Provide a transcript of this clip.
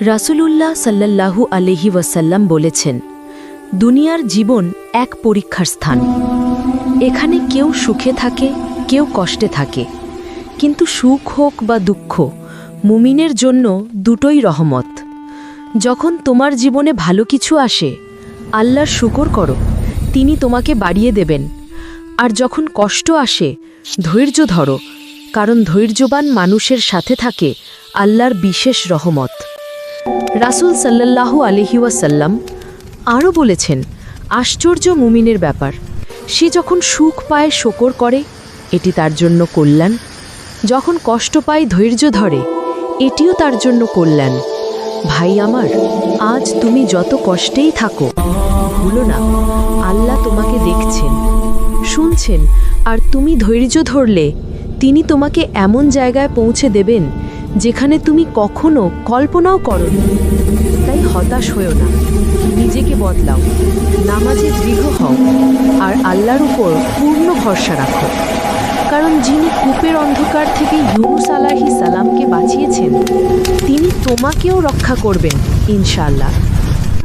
রাসূলুল্লাহ সাল্লাল্লাহু আলাইহি ওয়াসাল্লাম বলেছেন, দুনিয়ার জীবন এক পরীক্ষার স্থান। এখানে কেউ সুখে থাকে, কেউ কষ্টে থাকে, কিন্তু সুখ হোক বা দুঃখ, মুমিনের জন্য দুটোই রহমত। যখন তোমার জীবনে ভালো কিছু আসে, আল্লাহর শুকর করো, তিনি তোমাকে বাড়িয়ে দেবেন। আর যখন কষ্ট আসে, ধৈর্য ধরো, কারণ ধৈর্যবান মানুষের সাথে থাকে আল্লাহর বিশেষ রহমত। রাসূল সাল্লাল্লাহু আলাইহি ওয়াসাল্লাম আরও বলেছেন, আশ্চর্য মুমিনের ব্যাপার, সে যখন সুখ পায় শকর করে, এটি তার জন্য কল্যাণ। যখন কষ্ট পায় ধৈর্য ধরে, এটিও তার জন্য কল্যাণ। ভাই আমার, আজ তুমি যত কষ্টেই থাকো, ভুলো না আল্লাহ তোমাকে দেখছেন, শুনছেন, আর তুমি ধৈর্য ধরলে তিনি তোমাকে এমন জায়গায় পৌঁছে দেবেন যেখানে তুমি কখনো কল্পনাও করোনি। তাই হতাশ হয়েও না, নিজেকে বদলাও, নামাজে দৃঢ় হও, আর আল্লাহর উপর পূর্ণ ভরসা রাখো। কারণ যিনি কূপের অন্ধকার থেকে ইউনুস আলাইহিস সালামকে বাঁচিয়েছেন, তিনি তোমাকেও রক্ষা করবেন ইনশাআল্লাহ।